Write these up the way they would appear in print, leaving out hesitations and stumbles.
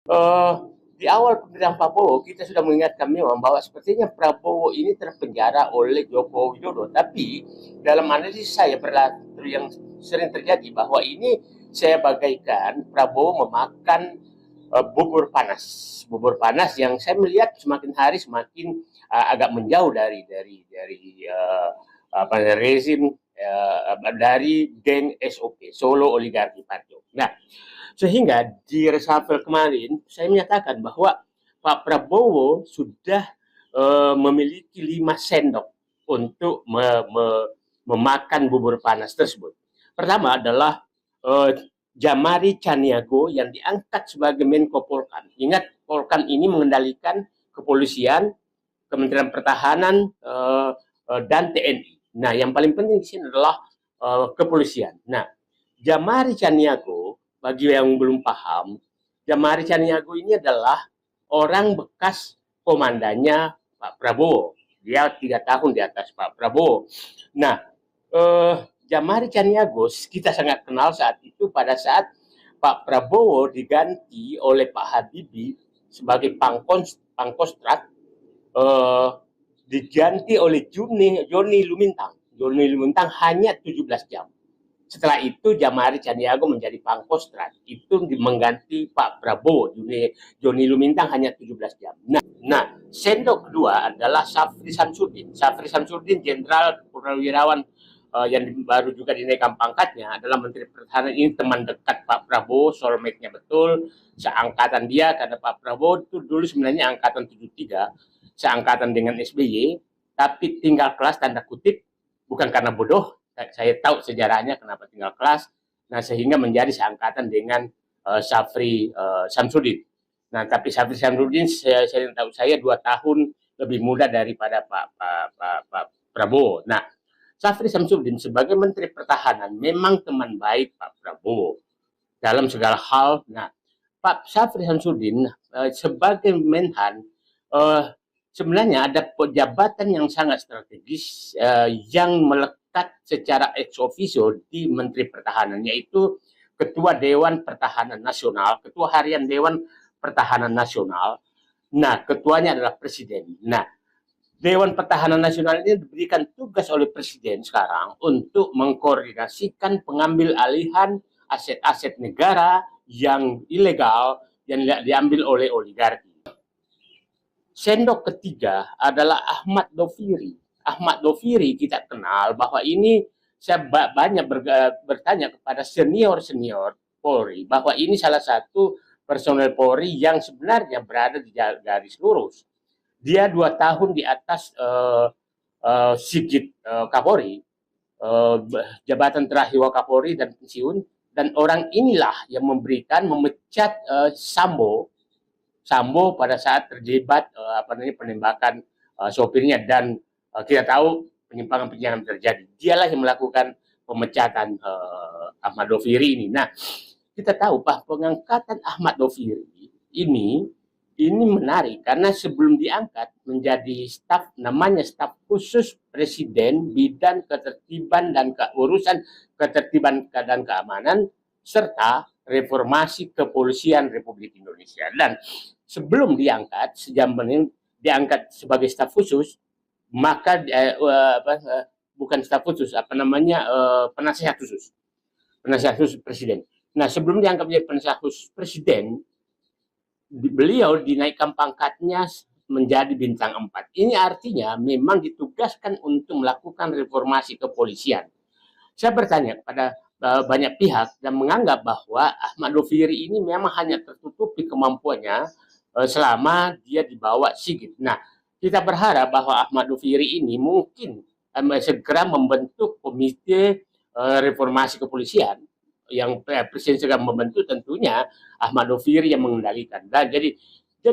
eh, di awal pemerintahan Prabowo kita sudah mengingatkan memang bahwa sepertinya Prabowo ini terpenjara oleh Joko Widodo. Tapi dalam analisis saya berlaku yang sering terjadi bahwa ini saya bagaikan Prabowo memakan bubur panas yang saya melihat semakin hari semakin agak menjauh dari rezim dari geng SOP Solo Oligarki Party. Nah, sehingga di reshuffle kemarin saya menyatakan bahwa Pak Prabowo sudah memiliki 5 sendok untuk memakan bubur panas tersebut. Pertama adalah Jamari Caniago yang diangkat sebagai Menko Polkam. Ingat, Polkam ini mengendalikan kepolisian, Kementerian Pertahanan, dan TNI. Nah, yang paling penting di sini adalah kepolisian. Nah, Jamari Caniago, bagi yang belum paham, Jamari Caniago ini adalah orang bekas komandannya Pak Prabowo. Dia 3 tahun di atas Pak Prabowo. Nah, Jamari Caniago kita sangat kenal saat itu pada saat Pak Prabowo diganti oleh Pak Habibie sebagai Pangkostrat, diganti oleh Joni Lumintang. Joni Lumintang hanya 17 jam. Setelah itu Jamari Caniago menjadi Pangkostrat. Itu mengganti Pak Prabowo. Joni Lumintang hanya 17 jam. Nah, sendok kedua adalah Syafri Samsudin. Syafri Samsudin, jenderal purnawirawan yang baru juga dinaikkan pangkatnya, adalah Menteri Pertahanan. Ini teman dekat Pak Prabowo, soulmate-nya betul, seangkatan dia, karena Pak Prabowo itu dulu sebenarnya angkatan 73, seangkatan dengan SBY, tapi tinggal kelas tanda kutip, bukan karena bodoh, saya tahu sejarahnya kenapa tinggal kelas, nah sehingga menjadi seangkatan dengan Syafri Samsudin. Nah, tapi Syafri Samsudin saya tahu saya 2 tahun lebih muda daripada Pak Prabowo. Nah, Syafri Samsudin sebagai Menteri Pertahanan memang teman baik Pak Prabowo dalam segala hal. Nah, Pak Syafri Samsudin sebagai Menhan sebenarnya ada jabatan yang sangat strategis yang melekat secara ex officio di Menteri Pertahanan, yaitu Ketua Dewan Pertahanan Nasional, Ketua Harian Dewan Pertahanan Nasional. Nah, ketuanya adalah Presiden. Nah, Dewan Pertahanan Nasional ini diberikan tugas oleh Presiden sekarang untuk mengkoordinasikan pengambil alihan aset-aset negara yang ilegal yang diambil oleh oligarki. Sendok ketiga adalah Ahmad Doviri. Ahmad Doviri kita kenal bahwa ini saya banyak bertanya kepada senior-senior Polri bahwa ini salah satu personel Polri yang sebenarnya berada di garis lurus. Dia 2 tahun di atas Sigit Kapolri, jabatan terakhir Wakapolri dan pensiun, dan orang inilah yang memecat Sambo pada saat terlibat penembakan sopirnya, dan kita tahu penyimpangan terjadi. Dialah yang melakukan pemecatan Ahmad Doviri ini. Nah, kita tahu bahwa pengangkatan Ahmad Doviri ini menarik karena sebelum diangkat menjadi staf, namanya staf khusus Presiden bidang ketertiban dan urusan ketertiban dan keamanan serta reformasi kepolisian Republik Indonesia. Dan sebelum diangkat, diangkat sebagai staf khusus, maka bukan staf khusus, penasihat khusus Presiden. Nah, sebelum diangkat menjadi penasihat khusus Presiden, beliau dinaikkan pangkatnya menjadi bintang 4. Ini artinya memang ditugaskan untuk melakukan reformasi kepolisian. Saya bertanya kepada banyak pihak dan menganggap bahwa Ahmad Doviri ini memang hanya tertutupi kemampuannya selama dia dibawa Sigit. Nah, kita berharap bahwa Ahmad Doviri ini mungkin segera membentuk komite reformasi kepolisian yang Presiden sedang membentuk, tentunya Ahmad Doviri yang mengendalikan. Dan jadi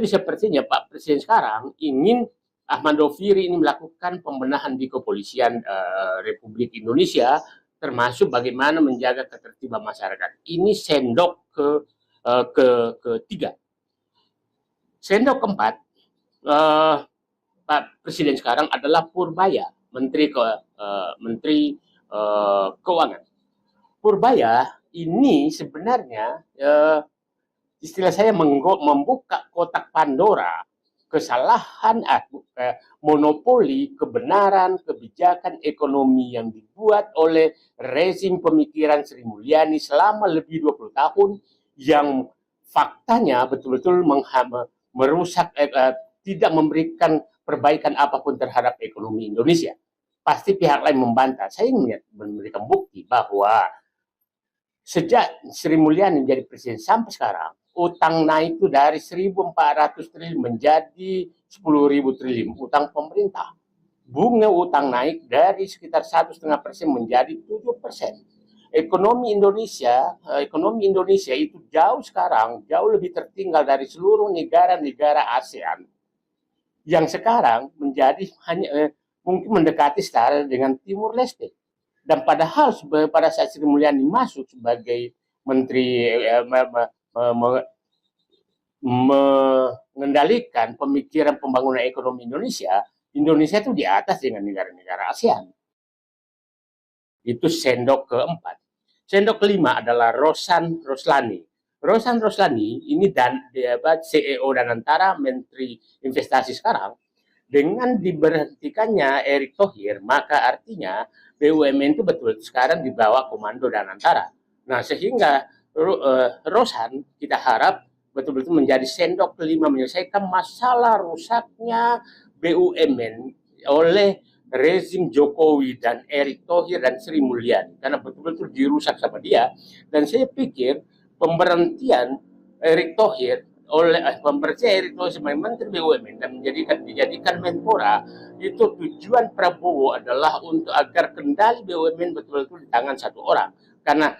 sepertinya Pak Presiden sekarang ingin Ahmad Doviri ini melakukan pembenahan di kepolisian Republik Indonesia, termasuk bagaimana menjaga ketertiban masyarakat. Ini sendok ketiga. Sendok keempat, Pak Presiden sekarang adalah Purbaya, Menteri Keuangan. Purbaya ini sebenarnya istilah saya membuka kotak Pandora kesalahan monopoli kebenaran kebijakan ekonomi yang dibuat oleh rezim pemikiran Sri Mulyani selama lebih 20 tahun yang faktanya betul-betul merusak, tidak memberikan perbaikan apapun terhadap ekonomi Indonesia. Pasti pihak lain membantah. Saya ingin memberikan bukti bahwa sejak Sri Mulyani menjadi presiden sampai sekarang, utang naik itu dari 1.400 triliun menjadi 10.000 triliun utang pemerintah. Bunga utang naik dari sekitar 1,5% menjadi 7%. Ekonomi Indonesia itu sekarang jauh lebih tertinggal dari seluruh negara-negara ASEAN yang sekarang menjadi hanya mungkin mendekati setara dengan Timur Leste. Dan padahal pada saat Sri Mulyani masuk sebagai menteri mengendalikan pemikiran pembangunan ekonomi Indonesia itu di atas dengan negara-negara ASEAN. Itu sendok keempat. Sendok kelima adalah Rosan Roslani. Rosan Roslani ini CEO Danantara, Menteri Investasi sekarang. Dengan diberhentikannya Erick Thohir, maka artinya BUMN itu betul sekarang di bawah komando Danantara. Nah, sehingga Rosan kita harap betul-betul menjadi sendok kelima menyelesaikan masalah rusaknya BUMN oleh rezim Jokowi dan Erick Thohir dan Sri Mulyani, karena betul-betul dirusak sama dia. Dan saya pikir pemberhentian Erick Thohir sebagai Menteri BUMN dan dijadikan Menpora itu tujuan Prabowo adalah untuk agar kendali BUMN betul-betul di tangan satu orang. Karena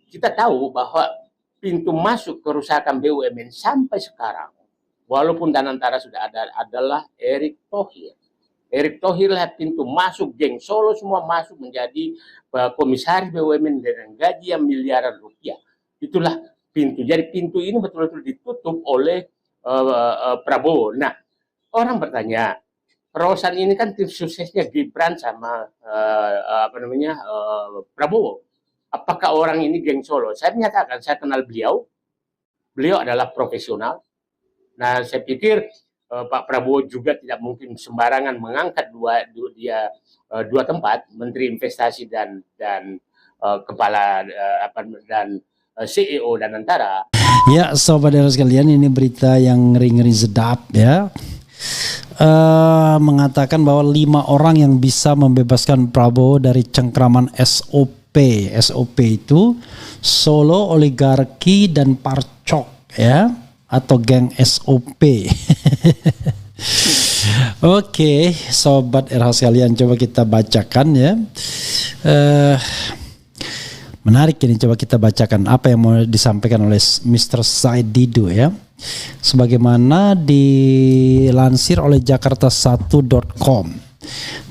kita tahu bahwa pintu masuk kerusakan BUMN sampai sekarang, walaupun Danantara sudah ada, adalah Erick Thohir. Erick Thohir lah pintu masuk, geng Solo semua masuk menjadi komisaris BUMN dengan gaji yang miliaran rupiah. Itulah pintu. Jadi pintu ini betul-betul ditutup oleh Prabowo. Nah, orang bertanya, Rosan ini kan tim suksesnya Gibran sama Prabowo. Apakah orang ini geng Solo? Saya menyatakan, saya kenal beliau. Beliau adalah profesional. Nah, saya pikir Pak Prabowo juga tidak mungkin sembarangan mengangkat dua tempat, Menteri Investasi dan kepala dan CEO Danantara. Ya, sobat daerah sekalian, ini berita yang ngeri-ngeri sedap ya. Mengatakan bahwa 5 orang yang bisa membebaskan Prabowo dari cengkraman SOP. SOP itu Solo, Oligarki, dan Parcok ya, atau geng SOP. Oke, sobat RH sekalian, coba kita bacakan ya. Menarik ini, coba kita bacakan apa yang mau disampaikan oleh Mr. Said Didu ya. Sebagaimana dilansir oleh Jakarta1.com.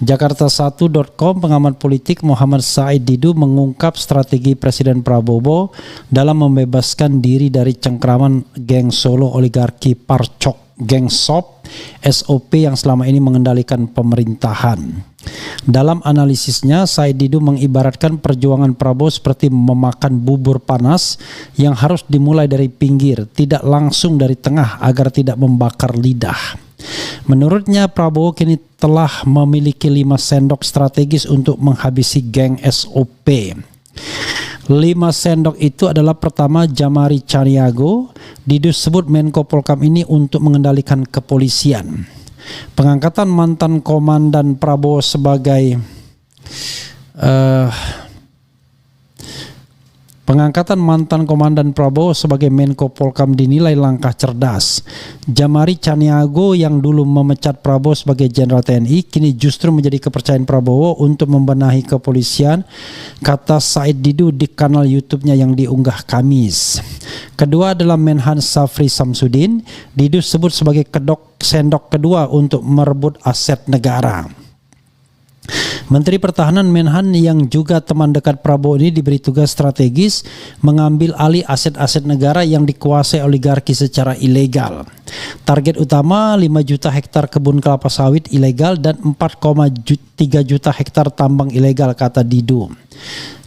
Jakarta1.com, pengamat politik Muhammad Said Didu mengungkap strategi Presiden Prabowo dalam membebaskan diri dari cengkraman geng Solo, Oligarki, Parcok, geng SOP yang selama ini mengendalikan pemerintahan. Dalam analisisnya, Said Didu mengibaratkan perjuangan Prabowo seperti memakan bubur panas yang harus dimulai dari pinggir, tidak langsung dari tengah agar tidak membakar lidah. Menurutnya, Prabowo kini telah memiliki 5 sendok strategis untuk menghabisi geng SOP. 5 sendok itu adalah: pertama, Jamari Caniago. Didu sebut Menko Polkam ini untuk mengendalikan kepolisian. Pengangkatan mantan komandan Prabowo sebagai Menko Polkam dinilai langkah cerdas. Jamari Caniago yang dulu memecat Prabowo sebagai Jenderal TNI kini justru menjadi kepercayaan Prabowo untuk membenahi kepolisian, kata Said Didu di kanal YouTube-nya yang diunggah Kamis. Kedua adalah Menhan Safri Samsudin. Didu sebut sebagai sendok kedua untuk merebut aset negara. Menteri Pertahanan Menhan yang juga teman dekat Prabowo ini diberi tugas strategis mengambil alih aset-aset negara yang dikuasai oligarki secara ilegal. Target utama 5 juta hektar kebun kelapa sawit ilegal dan 4,3 juta hektar tambang ilegal, kata Didu.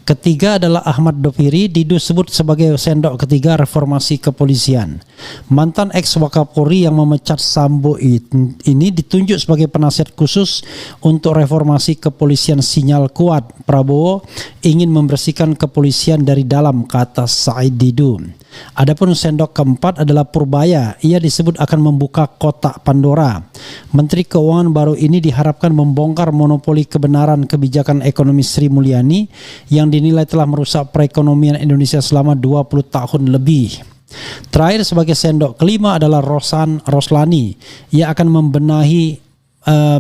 Ketiga adalah Ahmad Doviri, disebut sebagai sendok ketiga reformasi kepolisian. Mantan ex-Wakapolri yang memecat Sambo ini ditunjuk sebagai penasihat khusus untuk reformasi kepolisian. Sinyal kuat, Prabowo ingin membersihkan kepolisian dari dalam, kata Said Didu. Adapun sendok keempat adalah Purbaya. Ia disebut akan membuka kotak Pandora. Menteri Keuangan baru ini diharapkan membongkar monopoli kebenaran kebijakan ekonomi Sri Mulyani yang dinilai telah merusak perekonomian Indonesia selama 20 tahun lebih. Terakhir sebagai sendok kelima adalah Roslani. Ia akan membenahi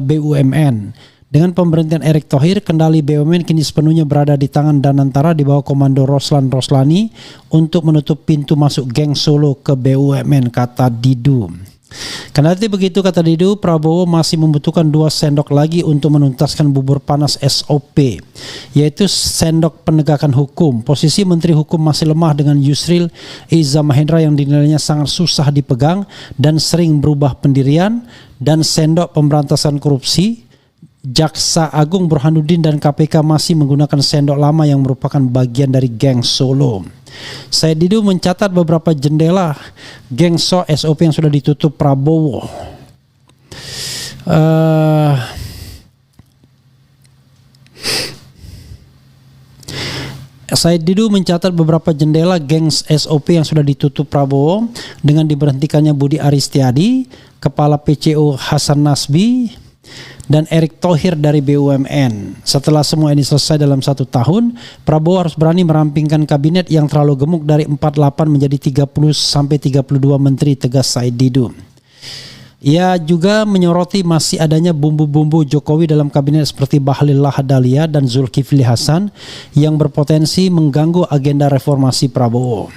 BUMN. Dengan pemberhentian Erick Thohir, kendali BUMN kini sepenuhnya berada di tangan Danantara di bawah komando Roslani untuk menutup pintu masuk geng Solo ke BUMN, kata Didu. Kendati begitu, kata Didu, Prabowo masih membutuhkan 2 sendok lagi untuk menuntaskan bubur panas SOP, yaitu sendok penegakan hukum. Posisi Menteri Hukum masih lemah dengan Yusril Iza Mahendra yang dinilainya sangat susah dipegang dan sering berubah pendirian, dan sendok pemberantasan korupsi. Jaksa Agung Burhanuddin dan KPK masih menggunakan sendok lama yang merupakan bagian dari geng Solo. Said Didu mencatat beberapa jendela geng SOP yang sudah ditutup Prabowo. Said Didu mencatat beberapa jendela geng SOP yang sudah ditutup Prabowo dengan diberhentikannya Budi Aristiadi, Kepala PCO Hasan Nasbi, dan Erick Thohir dari BUMN. Setelah semua ini selesai dalam 1 tahun, Prabowo harus berani merampingkan kabinet yang terlalu gemuk dari 48 menjadi 30-32 menteri, tegas Said Didu. Ia juga menyoroti masih adanya bumbu-bumbu Jokowi dalam kabinet seperti Bahlil Lahadalia dan Zulkifli Hasan yang berpotensi mengganggu agenda reformasi Prabowo.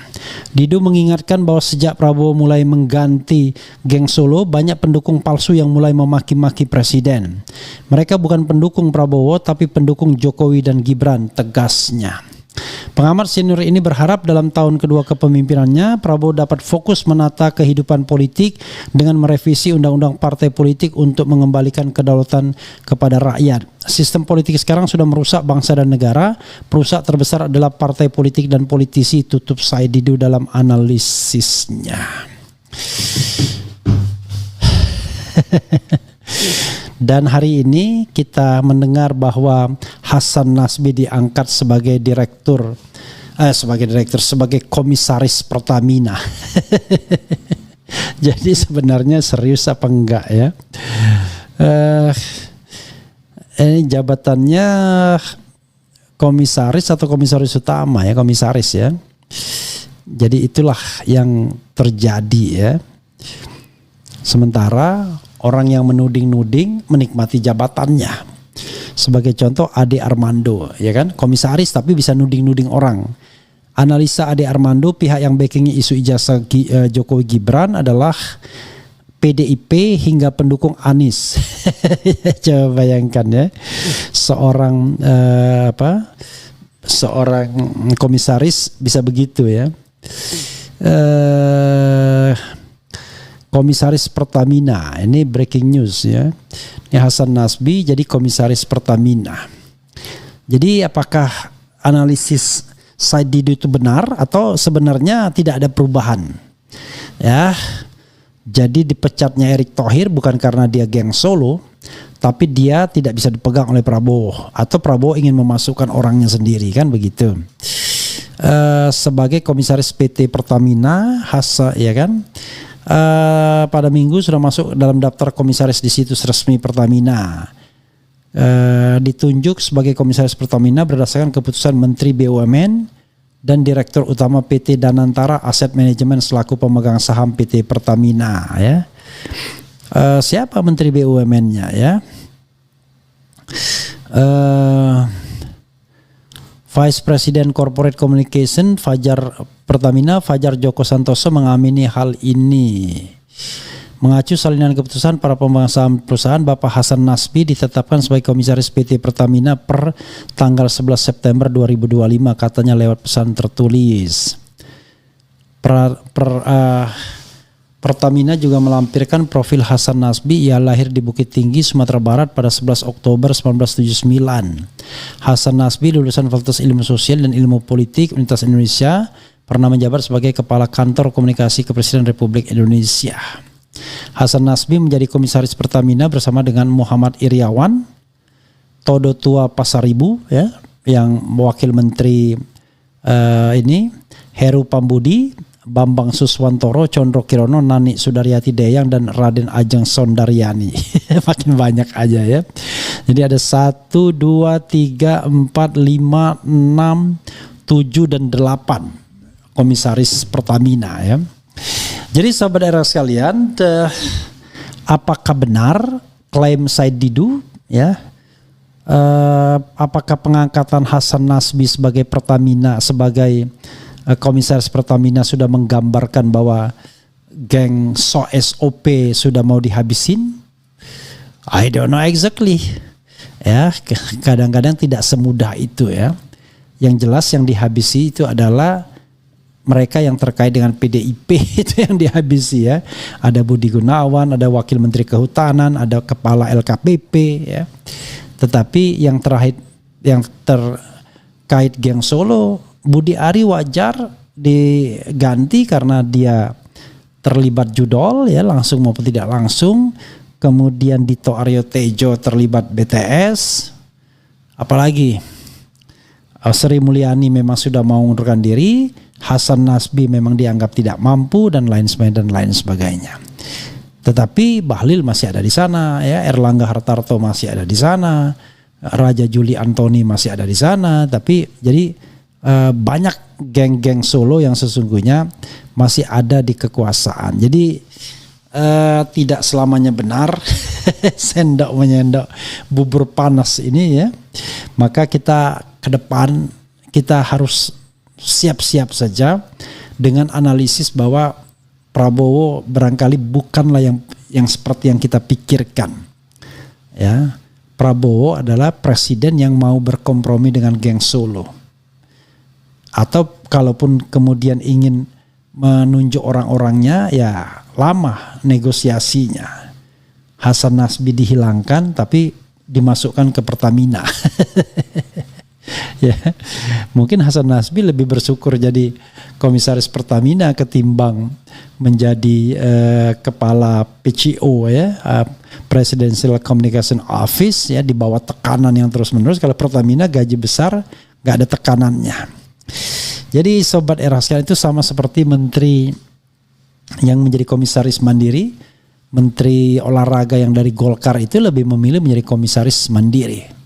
Didu mengingatkan bahwa sejak Prabowo mulai mengganti geng Solo, banyak pendukung palsu yang mulai memaki-maki presiden. Mereka bukan pendukung Prabowo tapi pendukung Jokowi dan Gibran, tegasnya. Pengamat senior ini berharap dalam tahun kedua kepemimpinannya Prabowo dapat fokus menata kehidupan politik dengan merevisi undang-undang partai politik untuk mengembalikan kedaulatan kepada rakyat. Sistem politik sekarang sudah merusak bangsa dan negara. Perusak terbesar adalah partai politik dan politisi, tutup Said Didu dalam analisisnya. Dan hari ini kita mendengar bahwa Hasan Nasbi diangkat sebagai sebagai komisaris Pertamina. Jadi sebenarnya serius apa enggak ya? Ini jabatannya komisaris atau komisaris utama ya, komisaris ya. Jadi itulah yang terjadi ya. Sementara orang yang menuding-nuding menikmati jabatannya. Sebagai contoh Ade Armando, ya kan, komisaris tapi bisa nuding-nuding orang. Analisa Ade Armando, pihak yang backingi isu ijazah Jokowi Gibran adalah PDIP hingga pendukung Anies. Coba bayangkan ya, seorang seorang komisaris bisa begitu ya. Komisaris Pertamina, ini breaking news ya. Ini Hasan Nasbi jadi komisaris Pertamina. Jadi apakah analisis Said Didu itu benar atau sebenarnya tidak ada perubahan? Ya. Jadi dipecatnya Erick Thohir bukan karena dia geng Solo, tapi dia tidak bisa dipegang oleh Prabowo atau Prabowo ingin memasukkan orangnya sendiri, kan begitu. Sebagai komisaris PT Pertamina, ya kan? Pada minggu sudah masuk dalam daftar komisaris di situs resmi Pertamina. Ditunjuk sebagai komisaris Pertamina berdasarkan keputusan Menteri BUMN dan Direktur Utama PT Danantara Asset Management selaku pemegang saham PT Pertamina ya. Siapa Menteri BUMN-nya ya? Vice President Corporate Communication Pertamina Fajar Joko Santoso mengamini hal ini. Mengacu salinan keputusan para pemegang saham perusahaan, Bapak Hasan Nasbi ditetapkan sebagai komisaris PT Pertamina per tanggal 11 September 2025, katanya lewat pesan tertulis. Pertamina juga melampirkan profil Hasan Nasbi. Ia lahir di Bukit Tinggi, Sumatera Barat pada 11 Oktober 1979. Hasan Nasbi lulusan Fakultas Ilmu Sosial dan Ilmu Politik Universitas Indonesia, pernah menjabat sebagai Kepala Kantor Komunikasi Kepresidenan Republik Indonesia. Hasan Nasbi menjadi komisaris Pertamina bersama dengan Muhammad Iriawan, Todo Tua Pasaribu, ya, yang wakil menteri Heru Pambudi, Bambang Suswantoro, Condro Kirono, Nani Sudaryati Deyang, dan Raden Ajeng Sondaryani. Makin banyak aja ya. Jadi ada 1, 2, 3, 4, 5, 6, 7, dan 8 komisaris Pertamina ya. Jadi sahabat era sekalian, apakah benar klaim Said Didu ya? Apakah pengangkatan Hasan Nasbi sebagai Pertamina, sebagai komisaris Pertamina sudah menggambarkan bahwa geng SOP sudah mau dihabisin? I don't know exactly. Ya, kadang-kadang tidak semudah itu ya. Yang jelas yang dihabisi itu adalah mereka yang terkait dengan PDIP itu yang dihabisi ya. Ada Budi Gunawan, ada Wakil Menteri Kehutanan, ada Kepala LKPP ya. Tetapi yang terakhir, yang terkait geng Solo, Budi Ari wajar diganti karena dia terlibat judol ya, langsung maupun tidak langsung. Kemudian Dito Aryo Tejo terlibat BTS. Apalagi Sri Mulyani memang sudah mau mengundurkan diri, Hasan Nasbi memang dianggap tidak mampu, dan lain sebagainya. Tetapi Bahlil masih ada di sana ya, Erlangga Hartarto masih ada di sana, Raja Juli Antoni masih ada di sana. Tapi jadi banyak geng-geng Solo yang sesungguhnya masih ada di kekuasaan. Jadi tidak selamanya benar sendok menyendok bubur panas ini ya. Maka kita ke depan kita harus siap-siap saja dengan analisis bahwa Prabowo barangkali bukanlah yang seperti yang kita pikirkan. Ya, Prabowo adalah presiden yang mau berkompromi dengan geng Solo. Atau kalaupun kemudian ingin menunjuk orang-orangnya, ya lama negosiasinya. Hasan Nasbi dihilangkan tapi dimasukkan ke Pertamina. Ya, mungkin Hasan Nasbi lebih bersyukur jadi komisaris Pertamina ketimbang menjadi kepala PCO ya, Presidential Communication Office ya, di bawah tekanan yang terus-menerus. Kalau Pertamina gaji besar, nggak ada tekanannya. Jadi sobat era sekalian, itu sama seperti menteri yang menjadi komisaris mandiri, menteri olahraga yang dari Golkar itu lebih memilih menjadi komisaris mandiri.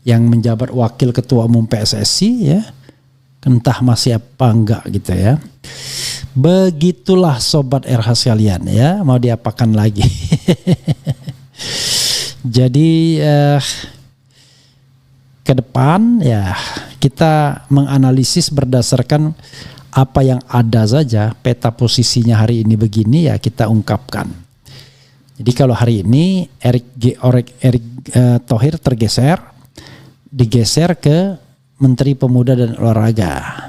Yang menjabat wakil ketua umum PSSI ya, entah masih apa enggak gitu ya. Begitulah sobat RH sekalian ya, mau diapakan lagi. Jadi ke depan ya kita menganalisis berdasarkan apa yang ada saja. Peta posisinya hari ini begini ya, kita ungkapkan. Jadi kalau hari ini Erick Thohir digeser ke Menteri Pemuda dan Olahraga.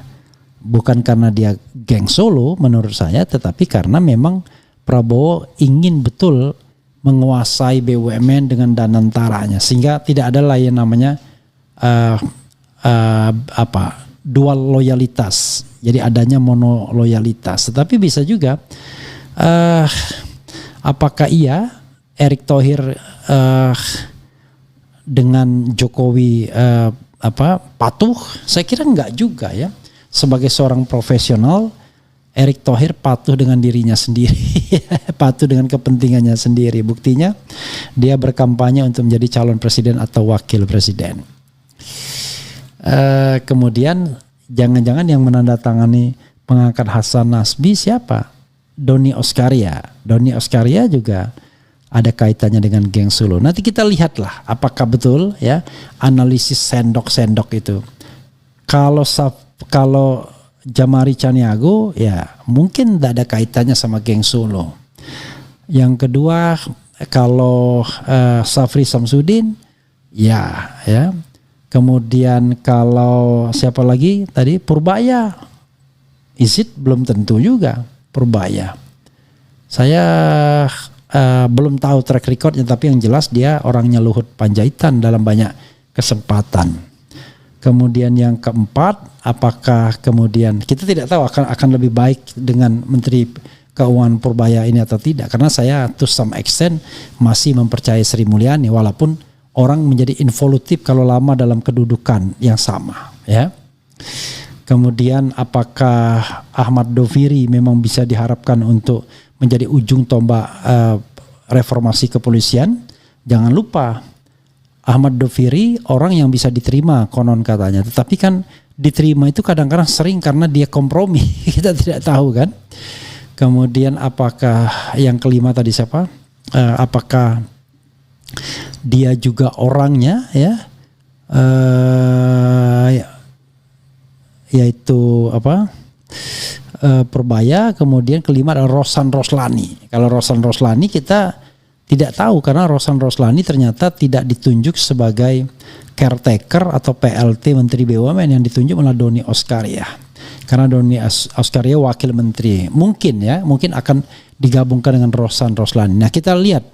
Bukan karena dia geng Solo menurut saya, tetapi karena memang Prabowo ingin betul menguasai BUMN dengan danantaranya, sehingga tidak ada lah yang namanya dual loyalitas. Jadi adanya mono loyalitas. Tetapi bisa juga apakah Erick Thohir dengan Jokowi patuh? Saya kira enggak juga ya. Sebagai seorang profesional, Erick Thohir patuh dengan dirinya sendiri, patuh dengan kepentingannya sendiri. Buktinya dia berkampanye untuk menjadi calon presiden atau wakil presiden. Kemudian jangan-jangan yang menandatangani pengangkat Hasan Nasbi siapa? Doni Oskaria. Doni Oskaria juga ada kaitannya dengan geng Solo. Nanti kita lihatlah apakah betul ya analisis sendok-sendok itu. Kalau Jamari Caniago ya mungkin tidak ada kaitannya sama geng Solo. Yang kedua kalau Safri Samsudin ya. Kemudian kalau siapa lagi tadi, Purbaya, belum tentu juga Purbaya. Saya belum tahu track recordnya, tapi yang jelas dia orangnya Luhut Panjaitan dalam banyak kesempatan. Kemudian yang keempat, apakah kemudian kita tidak tahu akan lebih baik dengan Menteri Keuangan Purbaya ini atau tidak, karena saya to some extent masih mempercayai Sri Mulyani walaupun orang menjadi involutif kalau lama dalam kedudukan yang sama, ya. Kemudian apakah Ahmad Doviri memang bisa diharapkan untuk menjadi ujung tombak reformasi kepolisian? Jangan lupa Ahmad Doviri orang yang bisa diterima konon katanya, tetapi kan diterima itu kadang-kadang sering karena dia kompromi. Kita tidak tahu kan. Kemudian apakah yang kelima tadi siapa? Apakah dia juga orangnya, ya? Yaitu apa? Purbaya. Kemudian kelima adalah Rosan Roslani. Kalau Rosan Roslani kita tidak tahu karena Rosan Roslani ternyata tidak ditunjuk sebagai caretaker atau PLT Menteri BUMN, yang ditunjuk oleh Doni Oskaria. Karena Doni Oskaria wakil menteri, mungkin akan digabungkan dengan Rosan Roslani. Nah, kita lihat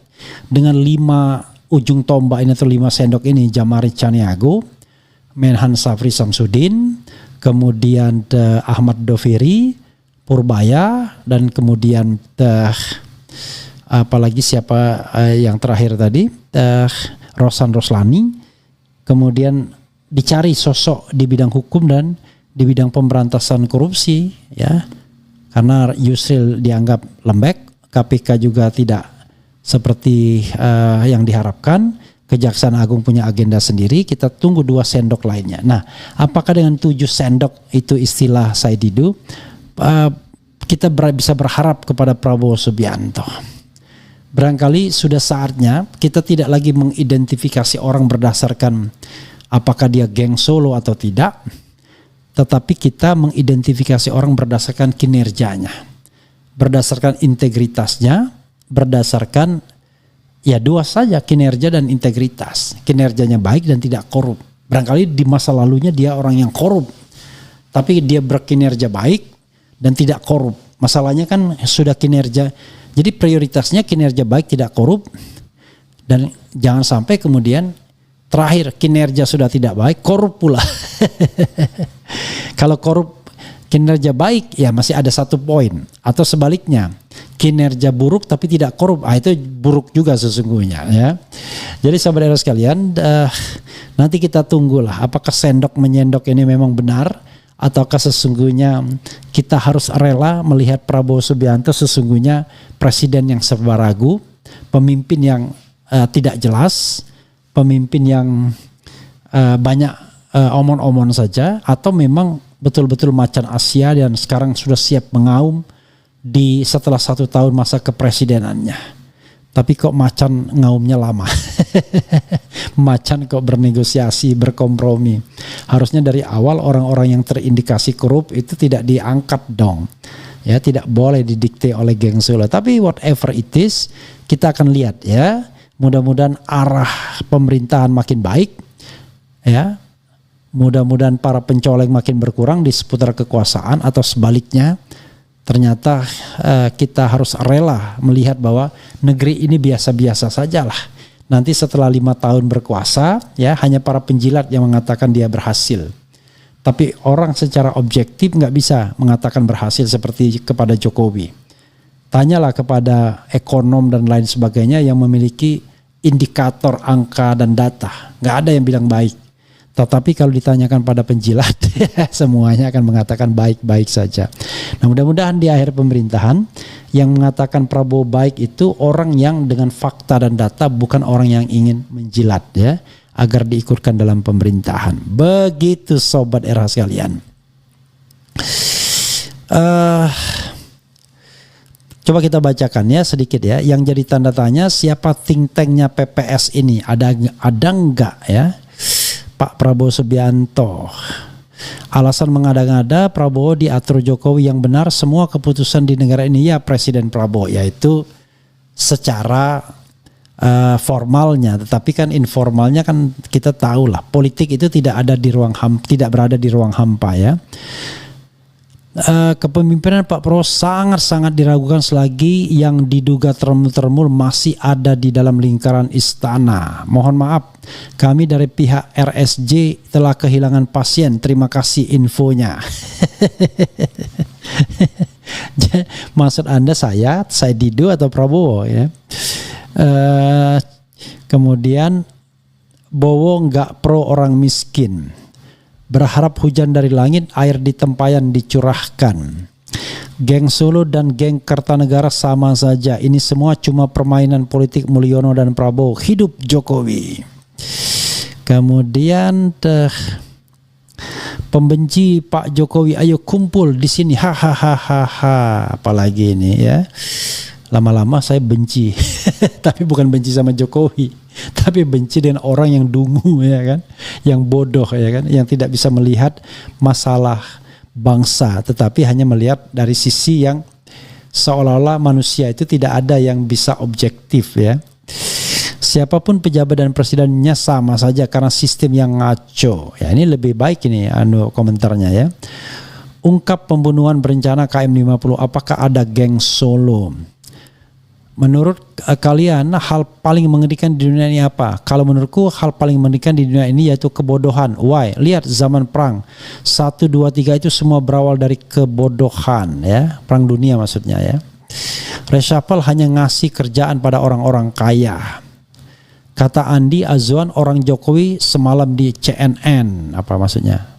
dengan 5 ujung tombak ini atau 5 sendok ini, Jamari Caniago, Menhan Safri Samsudin, kemudian Ahmad Doviri, Purbaya, dan kemudian apalagi siapa yang terakhir tadi, Rosan Roslani. Kemudian dicari sosok di bidang hukum dan di bidang pemberantasan korupsi, ya, karena Yusril dianggap lembek, KPK juga tidak seperti yang diharapkan, Kejaksaan Agung punya agenda sendiri. Kita tunggu 2 sendok lainnya. Nah, apakah dengan 7 sendok itu istilah Said Didu, kita bisa berharap kepada Prabowo Subianto? Barangkali sudah saatnya kita tidak lagi mengidentifikasi orang berdasarkan apakah dia geng Solo atau tidak, tetapi kita mengidentifikasi orang berdasarkan kinerjanya, berdasarkan integritasnya, berdasarkan ya 2 saja, kinerja dan integritas. Kinerjanya baik dan tidak korup. Barangkali di masa lalunya dia orang yang korup, tapi dia berkinerja baik dan tidak korup. Masalahnya kan sudah kinerja, jadi prioritasnya kinerja baik tidak korup, dan jangan sampai kemudian terakhir kinerja sudah tidak baik, korup pula. Kalau korup kinerja baik ya masih ada 1 poin, atau sebaliknya kinerja buruk tapi tidak korup, itu buruk juga sesungguhnya, ya. Jadi sahabat sekalian, nanti kita tunggulah apakah sendok menyendok ini memang benar, ataukah sesungguhnya kita harus rela melihat Prabowo Subianto sesungguhnya presiden yang serba ragu, pemimpin yang tidak jelas, pemimpin yang banyak omon-omon saja, atau memang betul-betul macan Asia dan sekarang sudah siap mengaum setelah 1 tahun masa kepresidenannya. Tapi kok macan ngaumnya lama. Macan kok bernegosiasi, berkompromi. Harusnya dari awal orang-orang yang terindikasi korup itu tidak diangkat dong. Ya, tidak boleh didikte oleh geng Solo. Tapi whatever it is, kita akan lihat, ya. Mudah-mudahan arah pemerintahan makin baik, ya. Mudah-mudahan para pencoleng makin berkurang di seputar kekuasaan, atau sebaliknya ternyata kita harus rela melihat bahwa negeri ini biasa-biasa sajalah. Nanti setelah 5 tahun berkuasa, ya, hanya para penjilat yang mengatakan dia berhasil. Tapi orang secara objektif nggak bisa mengatakan berhasil seperti kepada Jokowi. Tanyalah kepada ekonom dan lain sebagainya yang memiliki indikator angka dan data. Nggak ada yang bilang baik. Tetapi kalau ditanyakan pada penjilat, semuanya akan mengatakan baik-baik saja. Nah, mudah-mudahan di akhir pemerintahan yang mengatakan Prabowo baik itu orang yang dengan fakta dan data, bukan orang yang ingin menjilat, ya, agar diikutkan dalam pemerintahan. Begitu sobat era sekalian. Coba kita bacakan ya sedikit, ya. Yang jadi tanda tanya, siapa think tanknya PPS ini? Ada enggak, ya? Pak Prabowo Subianto. Alasan mengada-ngada Prabowo diatur Jokowi yang benar semua keputusan di negara ini, ya Presiden Prabowo, yaitu secara formalnya, tetapi kan informalnya kan kita tahu lah, politik itu tidak ada di ruang tidak berada di ruang hampa, ya. kepemimpinan Pak Prabowo sangat-sangat diragukan selagi yang diduga termul-termul masih ada di dalam lingkaran istana. Mohon maaf, kami dari pihak RSJ telah kehilangan pasien. Terima kasih infonya. Maksud Anda saya Didu atau Prabowo ya? Kemudian Bowo nggak pro orang miskin. Berharap hujan dari langit, air di tempayan dicurahkan. Geng Solo dan geng Kertanegara sama saja. Ini semua cuma permainan politik Mulyono dan Prabowo. Hidup Jokowi. Kemudian pembenci Pak Jokowi, ayo kumpul di sini. Hahaha. Apalagi ini ya. Lama-lama saya benci. Tapi bukan benci sama Jokowi, tapi benci dengan orang yang dungu ya kan, yang bodoh ya kan, yang tidak bisa melihat masalah bangsa, tetapi hanya melihat dari sisi yang seolah-olah manusia itu tidak ada yang bisa objektif ya. Siapapun pejabat dan presidennya sama saja karena sistem yang ngaco. Ya ini lebih baik ini komentarnya ya. Ungkap pembunuhan berencana KM50, apakah ada geng Solo? Menurut kalian hal paling mengerikan di dunia ini apa? Kalau menurutku hal paling mengerikan di dunia ini yaitu kebodohan. Why? Lihat zaman perang 1, 2, 3 itu semua berawal dari kebodohan ya. Perang dunia maksudnya ya. Reshuffle hanya ngasih kerjaan pada orang-orang kaya. Kata Andi Azwan orang Jokowi semalam di CNN. Apa maksudnya?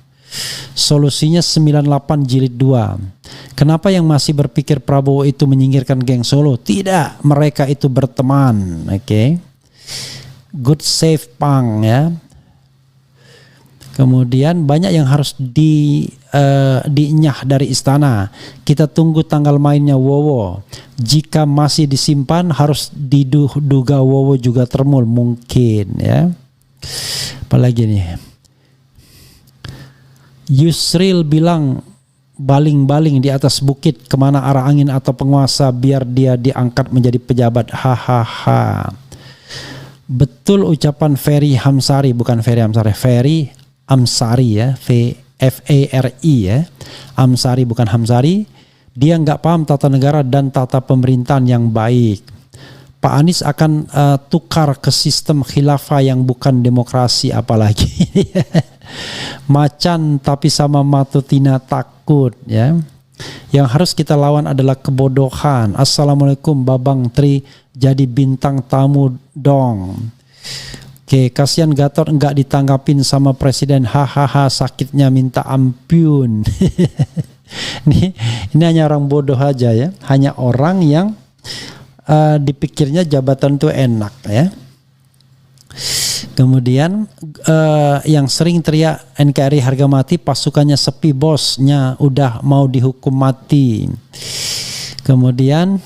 Solusinya 98 jilid 2. Kenapa yang masih berpikir Prabowo itu menyingkirkan geng Solo? Tidak, mereka itu berteman. Oke. Good save Pang ya. Kemudian banyak yang harus dinyah dari istana. Kita tunggu tanggal mainnya Wowo. Jika masih disimpan harus diduga Wowo juga termul mungkin ya. Apalagi nih. Yusril bilang baling-baling di atas bukit kemana arah angin atau penguasa biar dia diangkat menjadi pejabat. Hahaha. Betul ucapan Ferry Hamsari, bukan Ferry Hamsari, Ferry Amsari ya, F-A-R-I ya, Amsari bukan Hamsari. Dia nggak paham tata negara dan tata pemerintahan yang baik. Pak Anies akan tukar ke sistem khilafah yang bukan demokrasi apalagi. Macan tapi sama Matutina takut ya. Yang harus kita lawan adalah kebodohan. Assalamualaikum Babang Tri, jadi bintang tamu dong. Oke, kasihan Gatot enggak ditanggapin sama presiden. Hahaha, sakitnya minta ampun. Ini hanya orang bodoh aja ya. Hanya orang yang dipikirnya jabatan itu enak ya. Kemudian yang sering teriak NKRI harga mati, pasukannya sepi, bosnya udah mau dihukum mati. Kemudian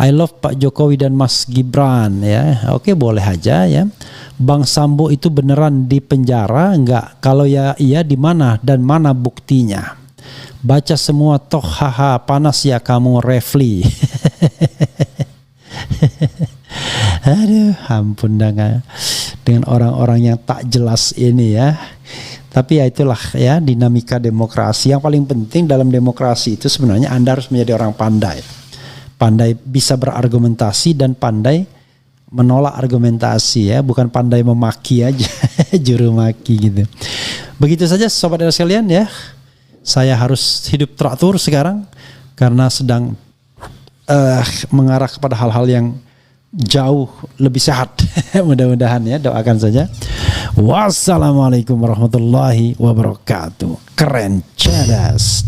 I love Pak Jokowi dan Mas Gibran ya. Oke, boleh aja ya. Bang Sambo itu beneran di penjara enggak? Kalau ya iya di mana dan mana buktinya? Baca semua toh, haha, panas ya kamu Refli. Aduh, ampun dengan orang-orang yang tak jelas ini ya. Tapi ya itulah ya dinamika demokrasi. Yang paling penting dalam demokrasi itu sebenarnya Anda harus menjadi orang pandai. Pandai bisa berargumentasi dan pandai menolak argumentasi ya, bukan pandai memaki aja, juru maki gitu. Begitu saja sobat sekalian ya. Saya harus hidup teratur sekarang karena sedang mengarah kepada hal-hal yang jauh lebih sehat. Mudah-mudahan ya, doakan saja. Wassalamualaikum warahmatullahi wabarakatuh. Keren, cerdas.